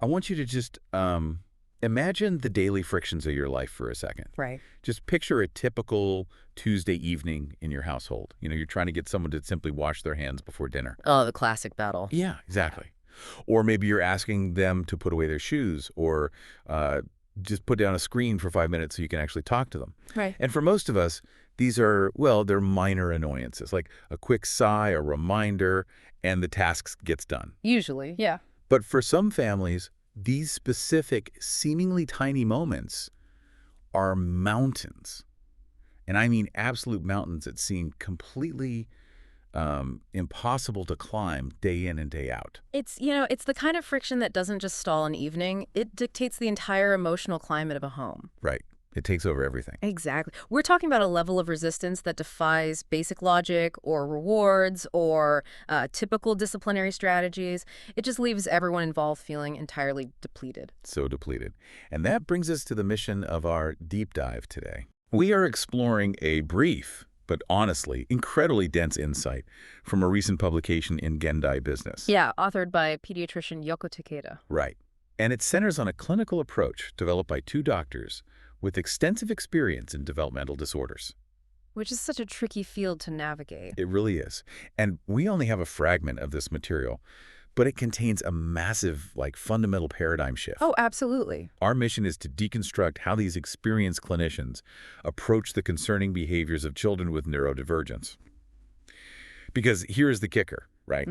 I want you to just imagine the daily frictions of your life for a second. Right. Just picture a typical Tuesday evening in your household. You're trying to get someone to simply wash their hands before dinner. Oh, the classic battle. Yeah, exactly. Or maybe you're asking them to put away their shoes or just put down a screen for 5 minutes so you can actually talk to them. Right. And for most of us, these are, well, they're minor annoyances, like a quick sigh, a reminder, and the task gets done. Usually, yeah. But for some families, these specific, seemingly tiny moments are mountains. And I mean absolute mountains that seem completely impossible to climb day in and day out. It's the kind of friction that doesn't just stall an evening. It dictates the entire emotional climate of a home. Right. It takes over everything. Exactly. We're talking about a level of resistance that defies basic logic or rewards or typical disciplinary strategies. It just leaves everyone involved feeling entirely depleted. So depleted. And that brings us to the mission of our deep dive today. We are exploring a brief, but honestly, incredibly dense insight from a recent publication in Gendai Business. Yeah, authored by pediatrician Yoko Takeda. Right. And it centers on a clinical approach developed by two doctors with extensive experience in developmental disorders. Which is such a tricky field to navigate. It really is. And we only have a fragment of this material, but it contains a massive, fundamental paradigm shift. Oh, absolutely. Our mission is to deconstruct how these experienced clinicians approach the concerning behaviors of children with neurodivergence. Because here's the kicker, right?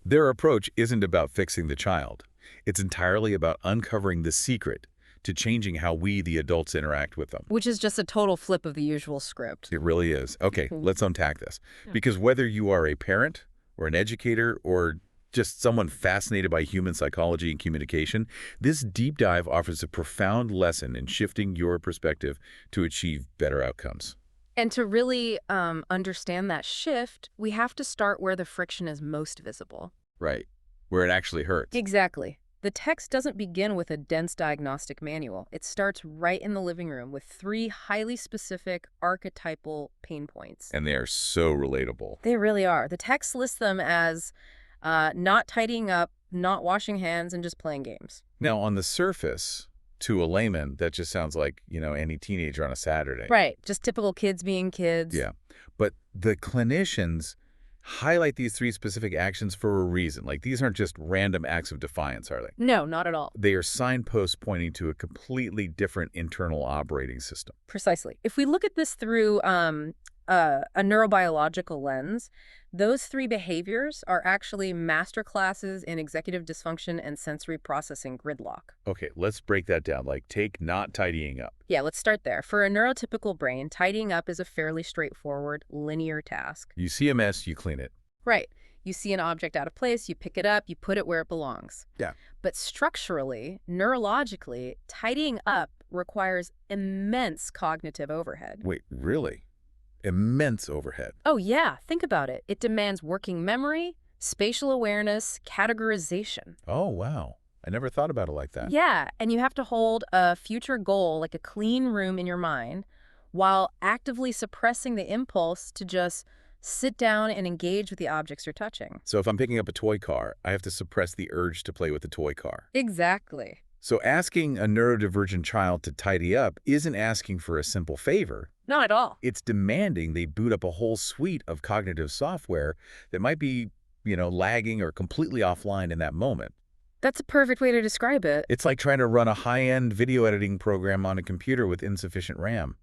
Their approach isn't about fixing the child. It's entirely about uncovering the secret to changing how we, the adults, interact with them. Which is just a total flip of the usual script. It really is. Okay, let's unpack this. Because whether you are a parent or an educator or just someone fascinated by human psychology and communication, this deep dive offers a profound lesson in shifting your perspective to achieve better outcomes. And to really understand that shift, we have to start where the friction is most visible. Right, where it actually hurts. Exactly. The text doesn't begin with a dense diagnostic manual. It starts right in the living room with 3 highly specific archetypal pain points. And they are so relatable. They really are. The text lists them as not tidying up, not washing hands, and just playing games. Now, on the surface, to a layman, that just sounds like, any teenager on a Saturday. Right. Just typical kids being kids. Yeah. But the clinicians highlight these 3 specific actions for a reason. These aren't just random acts of defiance, are they? No, not at all. They are signposts pointing to a completely different internal operating system. Precisely. If we look at this through a neurobiological lens, those 3 behaviors are actually masterclasses in executive dysfunction and sensory processing gridlock. Okay, let's break that down. Take not tidying up. Yeah, let's start there. For a neurotypical brain, tidying up is a fairly straightforward, linear task. You see a mess, you clean it. Right. You see an object out of place, you pick it up, you put it where it belongs. Yeah. But structurally, neurologically, tidying up requires immense cognitive overhead. Wait, really? Immense overhead. Oh, yeah. Think about it. It demands working memory, spatial awareness, categorization. Oh, wow. I never thought about it like that. Yeah, and you have to hold a future goal, like a clean room in your mind, while actively suppressing the impulse to just sit down and engage with the objects you're touching. So if I'm picking up a toy car, I have to suppress the urge to play with the toy car. Exactly. So asking a neurodivergent child to tidy up isn't asking for a simple favor. Not at all. It's demanding they boot up a whole suite of cognitive software that might be, lagging or completely offline in that moment. That's a perfect way to describe it. It's like trying to run a high-end video editing program on a computer with insufficient RAM.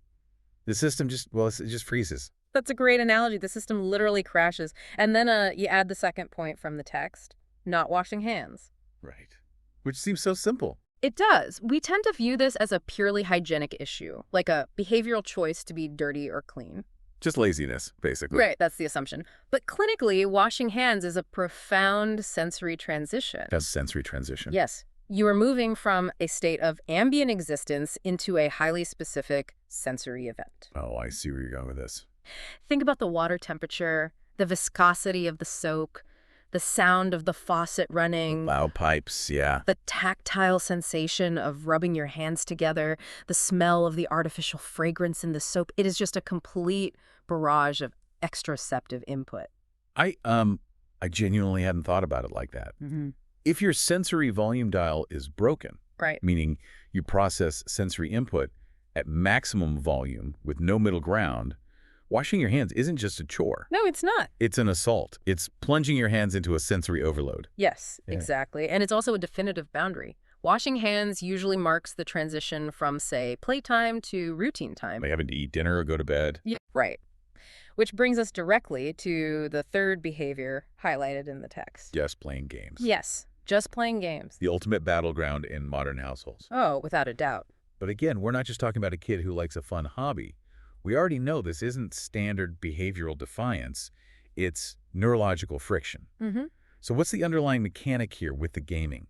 The system it just freezes. That's a great analogy. The system literally crashes. And then you add the second point from the text, not washing hands. Right. Which seems so simple. It does. We tend to view this as a purely hygienic issue, like a behavioral choice to be dirty or clean. Just laziness, basically. Right, that's the assumption. But clinically, washing hands is a profound sensory transition. That's sensory transition. Yes. You are moving from a state of ambient existence into a highly specific sensory event. Oh, I see where you're going with this. Think about the water temperature, the viscosity of the soak, the sound of the faucet running. Loud pipes, yeah. The tactile sensation of rubbing your hands together, the smell of the artificial fragrance in the soap. It is just a complete barrage of exteroceptive input. I genuinely hadn't thought about it like that. If your sensory volume dial is broken, Right. meaning you process sensory input at maximum volume with no middle ground, washing your hands isn't just a chore. No, it's not. It's an assault. It's plunging your hands into a sensory overload. Yes, Yeah. exactly. And it's also a definitive boundary. Washing hands usually marks the transition from, say, playtime to routine time. Like having to eat dinner or go to bed. Yeah, right. Which brings us directly to the third behavior highlighted in the text. Just playing games. Yes, just playing games. The ultimate battleground in modern households. Oh, without a doubt. But again, we're not just talking about a kid who likes a fun hobby. We already know this isn't standard behavioral defiance. It's neurological friction. Mm-hmm. So what's the underlying mechanic here with the gaming?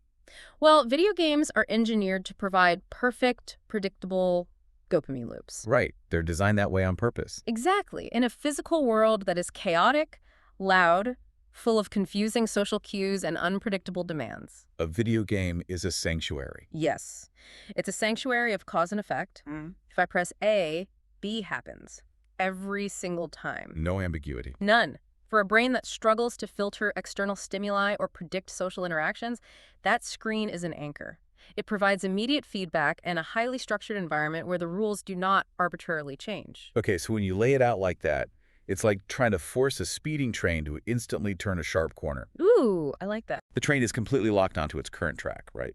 Well, video games are engineered to provide perfect, predictable dopamine loops. Right. They're designed that way on purpose. Exactly. In a physical world that is chaotic, loud, full of confusing social cues and unpredictable demands. A video game is a sanctuary. Yes. It's a sanctuary of cause and effect. If I press A, B happens. Every single time. No ambiguity. None. For a brain that struggles to filter external stimuli or predict social interactions, that screen is an anchor. It provides immediate feedback and a highly structured environment where the rules do not arbitrarily change. Okay, so when you lay it out like that, it's like trying to force a speeding train to instantly turn a sharp corner. Ooh, I like that. The train is completely locked onto its current track, right?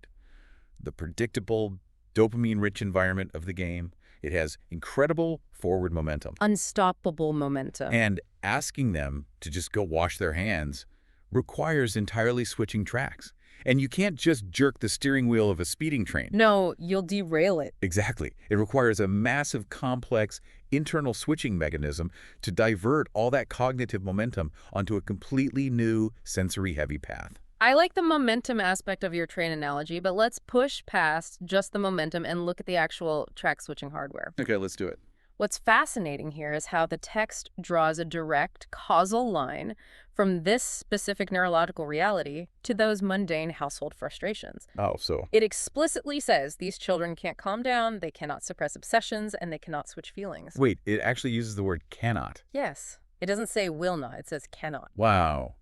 The predictable, dopamine-rich environment of the game, it has incredible forward momentum. Unstoppable momentum. And asking them to just go wash their hands requires entirely switching tracks. And you can't just jerk the steering wheel of a speeding train. No, you'll derail it. Exactly. It requires a massive, complex internal switching mechanism to divert all that cognitive momentum onto a completely new sensory-heavy path. I like the momentum aspect of your train analogy, but let's push past just the momentum and look at the actual track switching hardware. Okay, let's do it. What's fascinating here is how the text draws a direct causal line from this specific neurological reality to those mundane household frustrations. Oh, so It explicitly says these children can't calm down, they cannot suppress obsessions, and they cannot switch feelings. wait, it actually uses the word cannot. Yes. It doesn't say will not, it says cannot. Wow.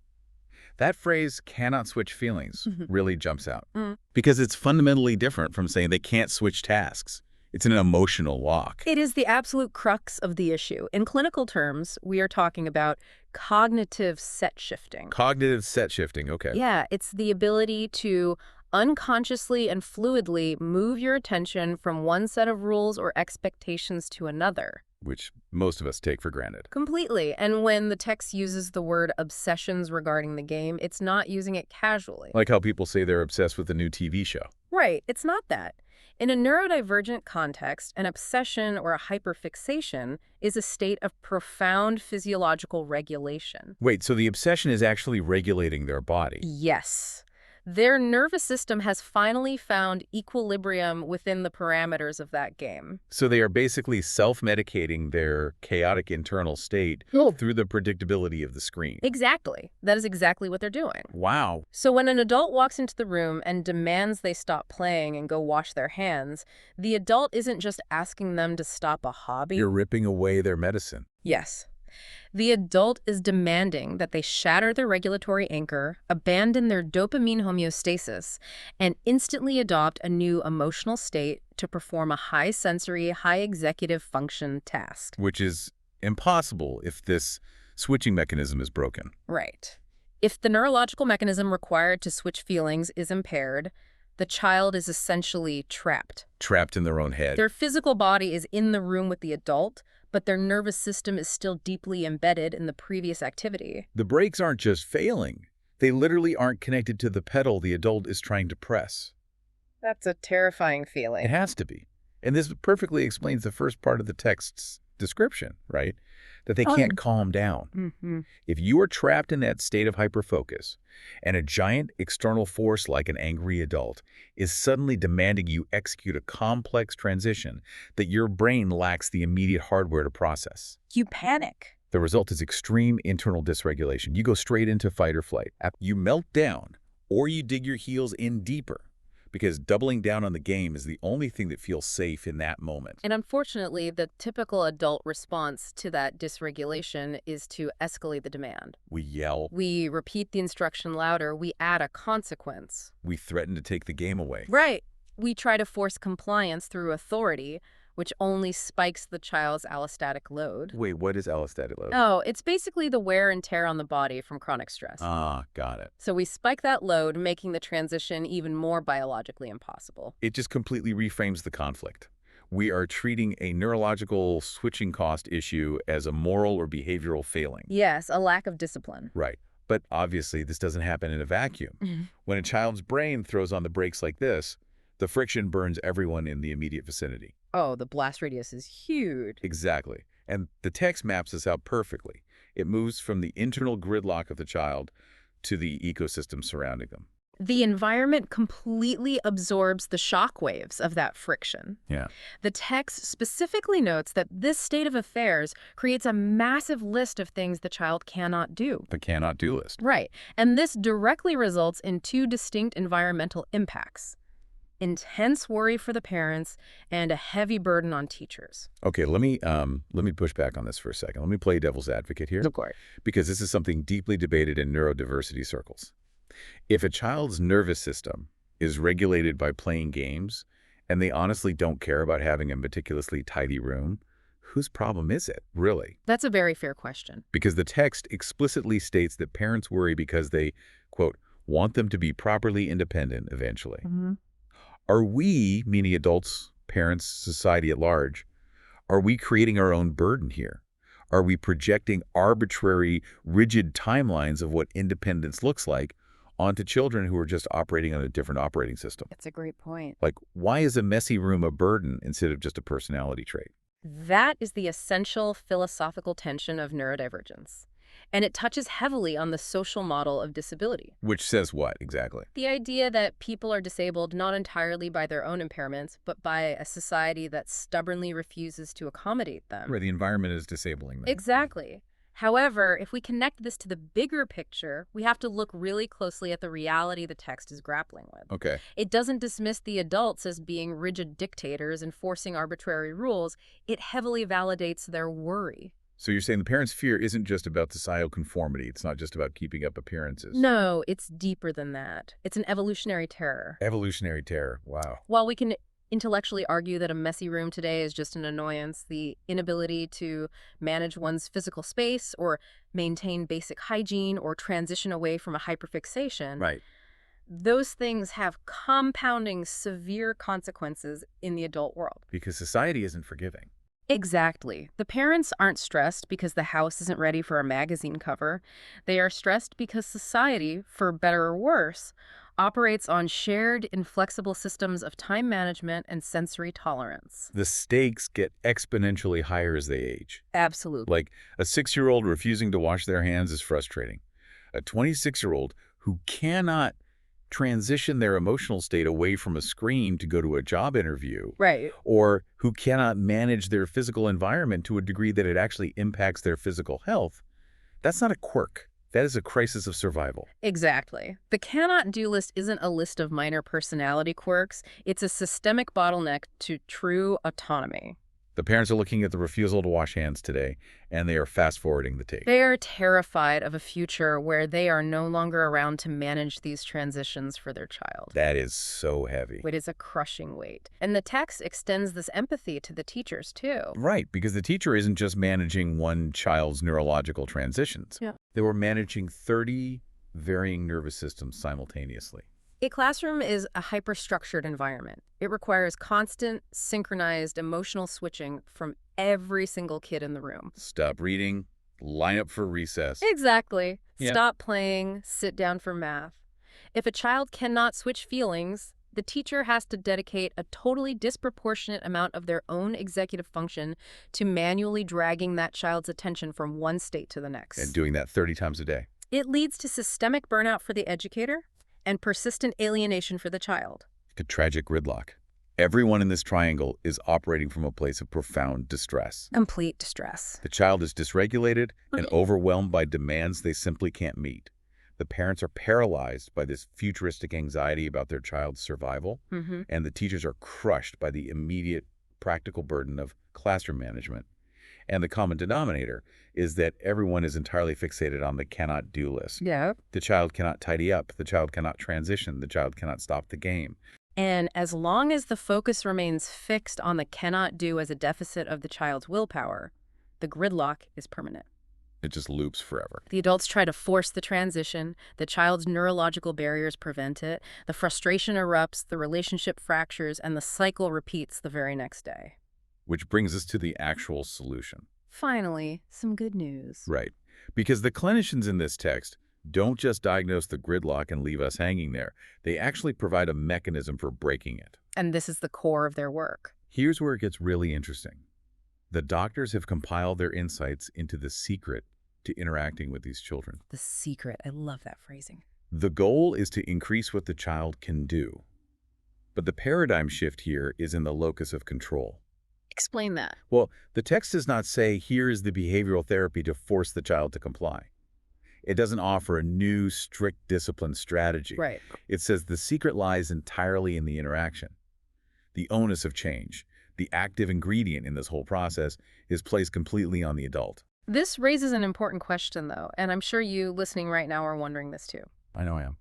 That phrase, cannot switch feelings, really jumps out. Mm. Because it's fundamentally different from saying they can't switch tasks. It's an emotional lock. It is the absolute crux of the issue. In clinical terms, we are talking about cognitive set shifting. Cognitive set shifting, okay. Yeah, it's the ability to unconsciously and fluidly move your attention from one set of rules or expectations to another. Which most of us take for granted. Completely. And when the text uses the word obsessions regarding the game, it's not using it casually. Like how people say they're obsessed with a new TV show. Right, it's not that. In a neurodivergent context, an obsession or a hyperfixation is a state of profound physiological regulation. Wait, so the obsession is actually regulating their body. Yes. Their nervous system has finally found equilibrium within the parameters of that game. So they are basically self-medicating their chaotic internal state through the predictability of the screen. Exactly. That is exactly what they're doing. Wow. So when an adult walks into the room and demands they stop playing and go wash their hands, the adult isn't just asking them to stop a hobby. You're ripping away their medicine. Yes. The adult is demanding that they shatter their regulatory anchor, abandon their dopamine homeostasis, and instantly adopt a new emotional state to perform a high-sensory, high-executive function task. Which is impossible if this switching mechanism is broken. Right. If the neurological mechanism required to switch feelings is impaired, the child is essentially trapped. Trapped in their own head. Their physical body is in the room with the adult, but their nervous system is still deeply embedded in the previous activity. The brakes aren't just failing. They literally aren't connected to the pedal the adult is trying to press. That's a terrifying It feeling. has to be. And this perfectly explains the first part of the text's description, right? That they can't calm down. Mm-hmm. If you are trapped in that state of hyperfocus, and a giant external force like an angry adult is suddenly demanding you execute a complex transition that your brain lacks the immediate hardware to process, You panic. the result is extreme internal dysregulation. You go straight into fight or flight. You melt down, or you dig your heels in deeper, because doubling down on the game is the only thing that feels safe in that moment. And unfortunately, the typical adult response to that dysregulation is to escalate the demand. We yell. We repeat the instruction louder. We add a consequence. We threaten to take the game away. Right. We try to force compliance through authority, which only spikes the child's allostatic load. Wait, what is allostatic load? Oh, it's basically the wear and tear on the body from chronic stress. Ah, got it. So we spike that load, making the transition even more biologically impossible. It just completely reframes the conflict. We are treating a neurological switching cost issue as a moral or behavioral failing. Yes, a lack of discipline. Right. But obviously, this doesn't happen in a vacuum. Mhm. When a child's brain throws on the brakes like this, the friction burns everyone in the immediate vicinity. Oh, the blast radius is huge. Exactly. And the text maps this out perfectly. It moves from the internal gridlock of the child to the ecosystem surrounding them. The environment completely absorbs the shock waves of that friction. Yeah. The text specifically notes that this state of affairs creates a massive list of things the child cannot do. The cannot do list. Right. And this directly results in two distinct environmental impacts: intense worry for the parents and a heavy burden on teachers. Okay, let me push back on this for a second. Let me play devil's advocate here, Of course. because this is something deeply debated in neurodiversity circles. If a child's nervous system is regulated by playing games, and they honestly don't care about having a meticulously tidy room, whose problem is it, really? That's a very fair question. Because the text explicitly states that parents worry because they, quote, want them to be properly independent eventually. Are we, meaning adults, parents, society at large, are we creating our own burden here? Are we projecting arbitrary, rigid timelines of what independence looks like onto children who are just operating on a different operating system? That's a great point. Like, why is a messy room a burden instead of just a personality trait? That is the essential philosophical tension of neurodivergence. And it touches heavily on the social model of disability. Which says what, exactly? The idea that people are disabled not entirely by their own impairments, but by a society that stubbornly refuses to accommodate them. Where the environment is disabling them. Exactly. However, if we connect this to the bigger picture, we have to look really closely at the reality the text is grappling with. Okay. It doesn't dismiss the adults as being rigid dictators enforcing arbitrary rules. It heavily validates their worry. So you're saying the parents' fear isn't just about societal conformity. It's not just about keeping up appearances. No, it's deeper than that. It's an evolutionary terror. Evolutionary terror. Wow. While we can intellectually argue that a messy room today is just an annoyance, the inability to manage one's physical space or maintain basic hygiene or transition away from a hyperfixation, Right. those things have compounding severe consequences in the adult world. Because society isn't forgiving. Exactly. The parents aren't stressed because the house isn't ready for a magazine cover. They are stressed because society, for better or worse, operates on shared, inflexible systems of time management and sensory tolerance. The stakes get exponentially higher as they age. Absolutely. Like, a 6-year-old refusing to wash their hands is frustrating. A 26-year-old who cannot transition their emotional state away from a screen to go to a job interview, Right. or who cannot manage their physical environment to a degree that it actually impacts their physical health, that's not a quirk. That is a crisis of survival. Exactly. The cannot do list isn't a list of minor personality quirks. It's a systemic bottleneck to true autonomy. The parents are looking at the refusal to wash hands today, and they are fast-forwarding the tape. They are terrified of a future where they are no longer around to manage these transitions for their child. That is so heavy. It is a crushing weight. And the text extends this empathy to the teachers, too. Right, because the teacher isn't just managing one child's neurological transitions. Yeah. They were managing 30 varying nervous systems simultaneously. A classroom is a hyper-structured environment. It requires constant, synchronized emotional switching from every single kid in the room. Stop reading, line up for recess. Exactly. Yeah. Stop playing, sit down for math. If a child cannot switch feelings, the teacher has to dedicate a totally disproportionate amount of their own executive function to manually dragging that child's attention from one state to the next. And doing that 30 times a day. It leads to systemic burnout for the educator and persistent alienation for the child. A tragic gridlock. Everyone in this triangle is operating from a place of profound distress. Complete distress. The child is dysregulated and overwhelmed by demands they simply can't meet. The parents are paralyzed by this futuristic anxiety about their child's survival, and the teachers are crushed by the immediate practical burden of classroom management. And the common denominator is that everyone is entirely fixated on the cannot-do list. Yeah. The child cannot tidy up, the child cannot transition, the child cannot stop the game. And as long as the focus remains fixed on the cannot do as a deficit of the child's willpower, the gridlock is permanent. It just loops forever. The adults try to force the transition, the child's neurological barriers prevent it, the frustration erupts, the relationship fractures, and the cycle repeats the very next day. Which brings us to the actual solution. Finally, some good news. Right. Because the clinicians in this text don't just diagnose the gridlock and leave us hanging there. They actually provide a mechanism for breaking it. And this is the core of their work. Here's where it gets really interesting. The doctors have compiled their insights into the secret to interacting with these children. The secret. I love that phrasing. The goal is to increase what the child can do. But the paradigm shift here is in the locus of control. Explain that. Well, the text does not say, here is the behavioral therapy to force the child to comply. It doesn't offer a new, strict discipline strategy. Right. It says the secret lies entirely in the interaction. The onus of change, the active ingredient in this whole process, is placed completely on the adult. This raises an important question, though, and I'm sure you listening right now are wondering this too. I know I am.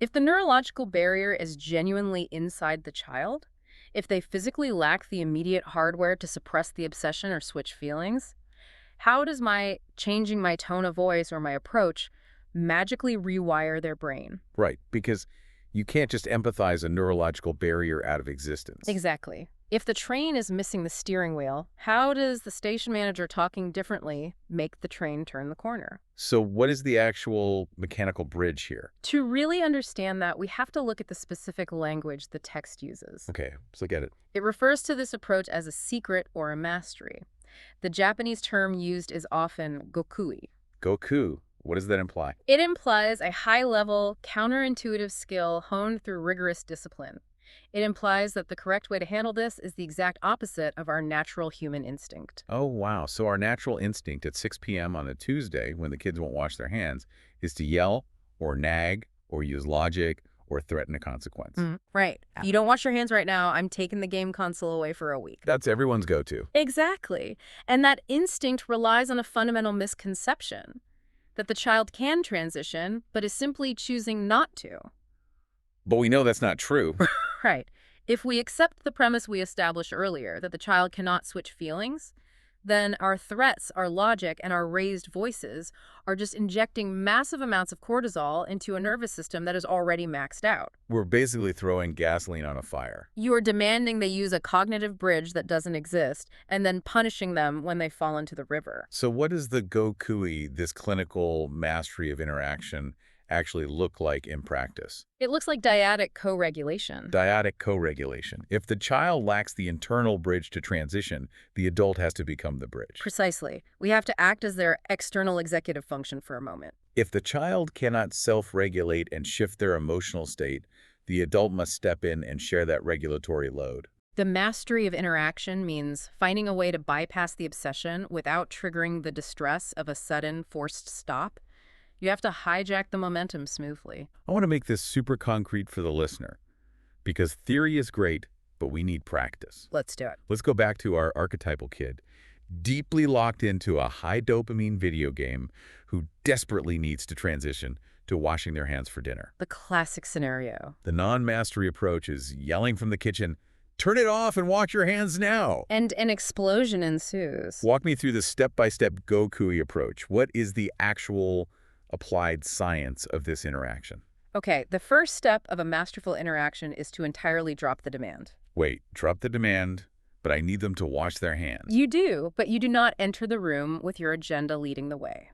If the neurological barrier is genuinely inside the child, if they physically lack the immediate hardware to suppress the obsession or switch feelings, how does my changing my tone of voice or my approach magically rewire their brain? Right, because you can't just empathize a neurological barrier out of existence. Exactly. If the train is missing the steering wheel, how does the station manager talking differently make the train turn the corner? So what is the actual mechanical bridge here? To really understand that, we have to look at the specific language the text uses. Okay, let's look at it. It refers to this approach as a secret or a mastery. The Japanese term used is often gokui. Goku, what does that imply? It implies a high-level, counterintuitive skill honed through rigorous discipline. It implies that the correct way to handle this is the exact opposite of our natural human instinct. Oh, wow. So our natural instinct at 6 p.m. on a Tuesday, when the kids won't wash their hands, is to yell or nag or use logic or threaten a consequence. Right. If you don't wash your hands right now, I'm taking the game console away for a week. That's everyone's go-to. Exactly. And that instinct relies on a fundamental misconception, that the child can transition, but is simply choosing not to. But we know that's not true. Right. If we accept the premise we established earlier, that the child cannot switch feelings, then our threats, our logic, and our raised voices are just injecting massive amounts of cortisol into a nervous system that is already maxed out. We're basically throwing gasoline on a fire. You are demanding they use a cognitive bridge that doesn't exist, and then punishing them when they fall into the river. So what does the Gokui, this clinical mastery of interaction, actually look like in practice? It looks like dyadic co-regulation. Dyadic co-regulation. If the child lacks the internal bridge to transition, the adult has to become the bridge. Precisely. We have to act as their external executive function for a moment. If the child cannot self-regulate and shift their emotional state, the adult must step in and share that regulatory load. The mastery of interaction means finding a way to bypass the obsession without triggering the distress of a sudden, forced stop. You have to hijack the momentum smoothly. I want to make this super concrete for the listener, because theory is great, but we need practice. Let's do it. Let's go back to our archetypal kid, deeply locked into a high dopamine video game who desperately needs to transition to washing their hands for dinner. The classic scenario. The non-mastery approach is yelling from the kitchen, "Turn it off and wash your hands now!" And an explosion ensues. Walk me through the step-by-step Gokui approach. What is the actual applied science of this interaction? Okay, the first step of a masterful interaction is to entirely drop the demand. Wait, drop the demand, but I need them to wash their hands. You do, but you do not enter the room with your agenda leading the way.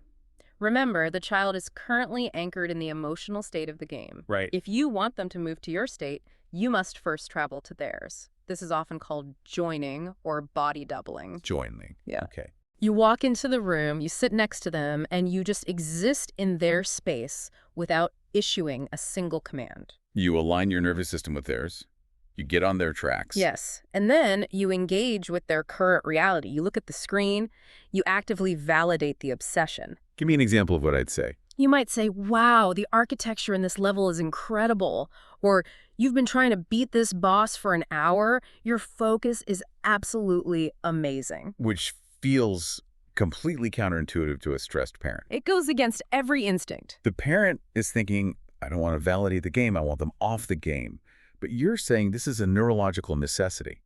Remember, the child is currently anchored in the emotional state of the game. Right. If you want them to move to your state, you must first travel to theirs. This is often called joining or body doubling. Joining. Yeah. Okay. You walk into the room, you sit next to them, and you just exist in their space without issuing a single command. You align your nervous system with theirs. You get on their tracks. Yes. And then you engage with their current reality. You look at the screen, you actively validate the obsession. Give me an example of what I'd say. You might say, wow, the architecture in this level is incredible. Or you've been trying to beat this boss for an hour. Your focus is absolutely amazing. Which feels completely counterintuitive to a stressed parent. It goes against every instinct. The parent is thinking, I don't want to validate the game, I want them off the game. But you're saying this is a neurological necessity.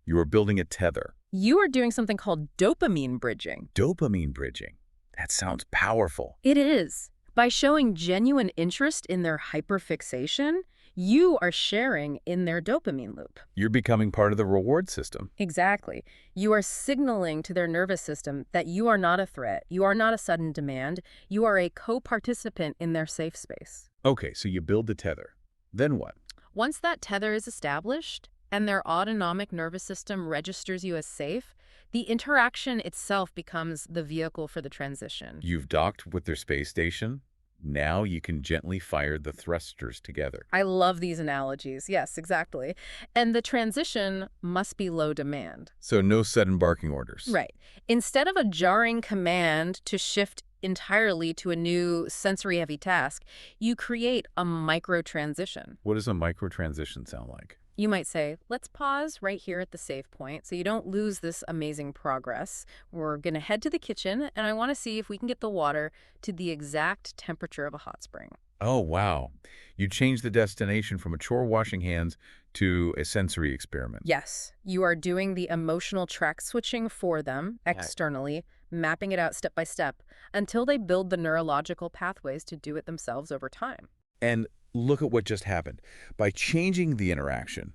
You are building a tether. You are doing something called dopamine bridging. Dopamine bridging. That sounds powerful. It is. By showing genuine interest in their hyperfixation, you are sharing in their dopamine loop. You're becoming part of the reward system. Exactly. You are signaling to their nervous system that you are not a threat, you are not a sudden demand, you are a co-participant in their safe space. Okay, so you build the tether. Then what? Once that tether is established and their autonomic nervous system registers you as safe, the interaction itself becomes the vehicle for the transition. You've docked with their space station. Now you can gently fire the thrusters together. I love these analogies. Yes, exactly. And the transition must be low demand. So no sudden barking orders. Right. Instead of a jarring command to shift entirely to a new sensory-heavy task, you create a micro-transition. What does a micro-transition sound like? You might say, let's pause right here at the save point so you don't lose this amazing progress. We're going to head to the kitchen, and I want to see if we can get the water to the exact temperature of a hot spring. Oh, wow. You change the destination from a chore washing hands to a sensory experiment. Yes, you are doing the emotional track switching for them externally, mapping it out step by step until they build the neurological pathways to do it themselves over time. And look at what just happened. By changing the interaction,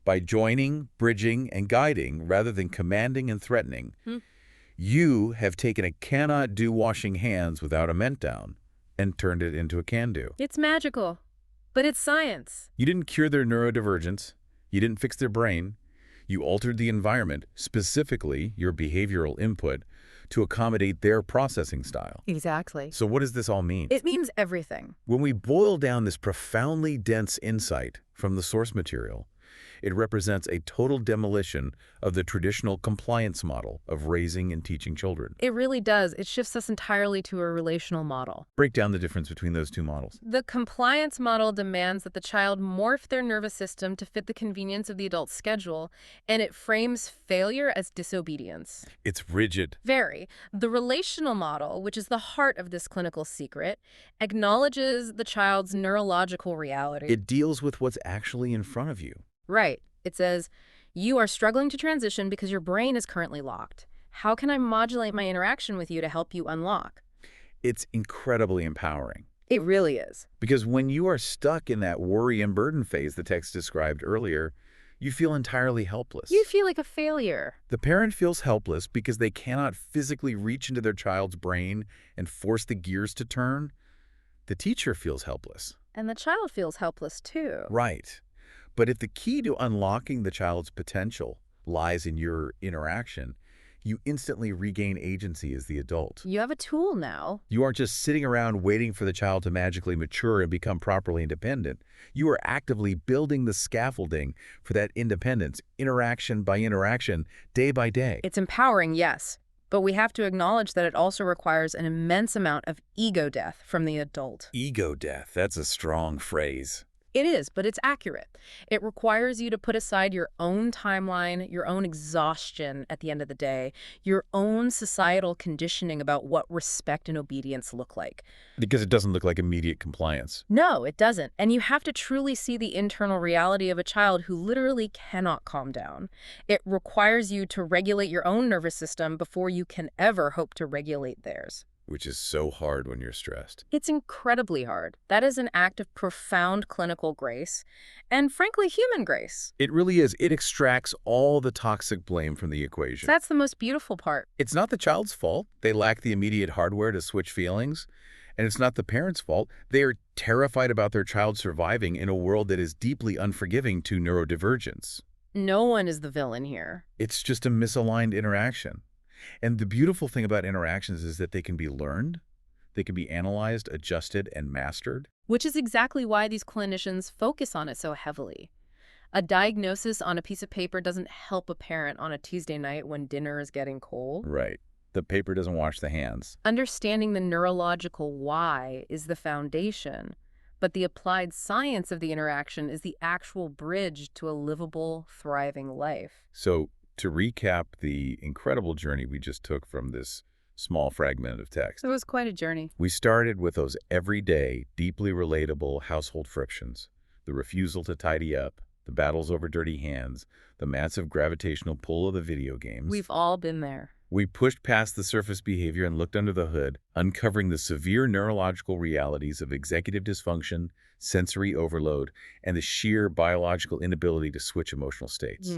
by joining, bridging, and guiding rather than commanding and threatening, you have taken a cannot do washing hands without a meltdown and turned it into a can do. It's magical, but it's science. You didn't cure their neurodivergence. You didn't fix their brain. You altered the environment, specifically your behavioral input, to accommodate their processing style. Exactly. So what does this all mean? It means everything. When we boil down this profoundly dense insight from the source material, it represents a total demolition of the traditional compliance model of raising and teaching children. It really does. It shifts us entirely to a relational model. Break down the difference between those two models. The compliance model demands that the child morph their nervous system to fit the convenience of the adult's schedule, and it frames failure as disobedience. It's rigid. Very. The relational model, which is the heart of this clinical secret, acknowledges the child's neurological reality. It deals with what's actually in front of you. Right. It says, you are struggling to transition because your brain is currently locked. How can I modulate my interaction with you to help you unlock? It's incredibly empowering. It really is. Because when you are stuck in that worry and burden phase the text described earlier, you feel entirely helpless. You feel like a failure. The parent feels helpless because they cannot physically reach into their child's brain and force the gears to turn. The teacher feels helpless. And the child feels helpless too. Right. But if the key to unlocking the child's potential lies in your interaction, you instantly regain agency as the adult. You have a tool now. You aren't just sitting around waiting for the child to magically mature and become properly independent. You are actively building the scaffolding for that independence, interaction by interaction, day by day. It's empowering, yes. But we have to acknowledge that it also requires an immense amount of ego death from the adult. Ego death, that's a strong phrase. It is, but it's accurate. It requires you to put aside your own timeline, your own exhaustion at the end of the day, your own societal conditioning about what respect and obedience look like. Because it doesn't look like immediate compliance. No, it doesn't. And you have to truly see the internal reality of a child who literally cannot calm down. It requires you to regulate your own nervous system before you can ever hope to regulate theirs. Which is so hard when you're stressed. It's incredibly hard. That is an act of profound clinical grace and, frankly, human grace. It really is. It extracts all the toxic blame from the equation. That's the most beautiful part. It's not the child's fault. They lack the immediate hardware to switch feelings. And it's not the parent's fault. They are terrified about their child surviving in a world that is deeply unforgiving to neurodivergence. No one is the villain here. It's just a misaligned interaction. And the beautiful thing about interactions is that they can be learned, they can be analyzed, adjusted, and mastered. Which is exactly why these clinicians focus on it so heavily. A diagnosis on a piece of paper doesn't help a parent on a Tuesday night when dinner is getting cold. Right. The paper doesn't wash the hands. Understanding the neurological why is the foundation, but the applied science of the interaction is the actual bridge to a livable, thriving life. So, to recap the incredible journey we just took from this small fragment of text, It was quite a journey. we started with those everyday, deeply relatable household frictions, the refusal to tidy up, the battles over dirty hands, the massive gravitational pull of the video games. We've all been there. We pushed past the surface behavior and looked under the hood, uncovering the severe neurological realities of executive dysfunction, sensory overload, and the sheer biological inability to switch emotional states.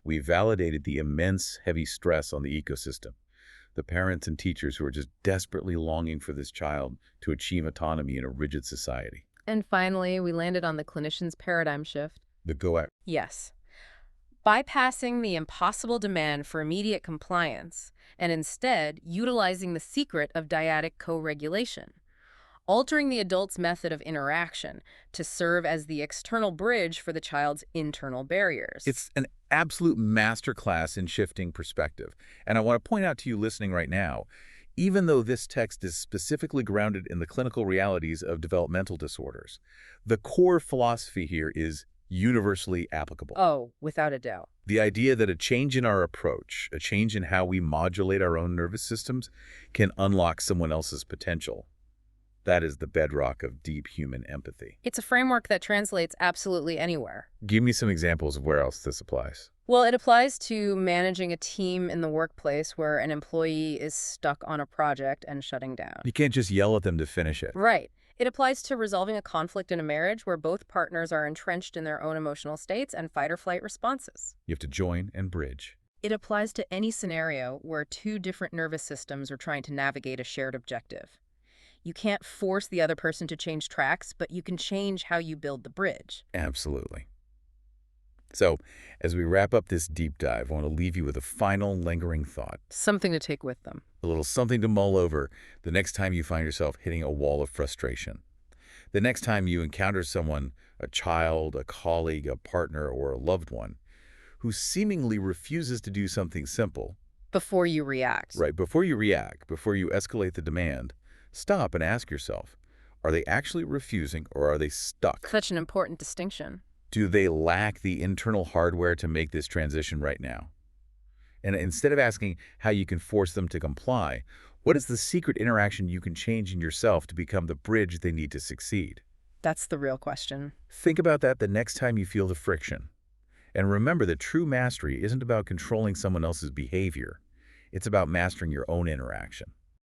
We validated the immense, heavy stress on the ecosystem, the parents and teachers who are just desperately longing for this child to achieve autonomy in a rigid society. And finally, we landed on the clinician's paradigm shift. The go at Yes. Bypassing the impossible demand for immediate compliance and instead utilizing the secret of dyadic co-regulation, altering the adult's method of interaction to serve as the external bridge for the child's internal barriers. It's an absolute masterclass in shifting perspective. And I want to point out to you listening right now, even though this text is specifically grounded in the clinical realities of developmental disorders, the core philosophy here is universally applicable. Oh, without a doubt. The idea that a change in our approach, a change in how we modulate our own nervous systems, can unlock someone else's potential. That is the bedrock of deep human empathy. It's a framework that translates absolutely anywhere. Give me some examples of where else this applies. Well, it applies to managing a team in the workplace where an employee is stuck on a project and shutting down. You can't just yell at them to finish it. Right. It applies to resolving a conflict in a marriage where both partners are entrenched in their own emotional states and fight-or-flight responses. You have to join and bridge. It applies to any scenario where two different nervous systems are trying to navigate a shared objective. You can't force the other person to change tracks, but you can change how you build the bridge. Absolutely. So, as we wrap up this deep dive, I want to leave you with a final lingering thought. Something to take with them. A little something to mull over the next time you find yourself hitting a wall of frustration. The next time you encounter someone, a child, a colleague, a partner, or a loved one, who seemingly refuses to do something simple. Before you react. Right, before you react, before you escalate the demand, stop and ask yourself, are they actually refusing or are they stuck? Such an important distinction. Do they lack the internal hardware to make this transition right now? And instead of asking how you can force them to comply, what is the secret interaction you can change in yourself to become the bridge they need to succeed? That's the real question. Think about that the next time you feel the friction. And remember that true mastery isn't about controlling someone else's behavior. It's about mastering your own interaction.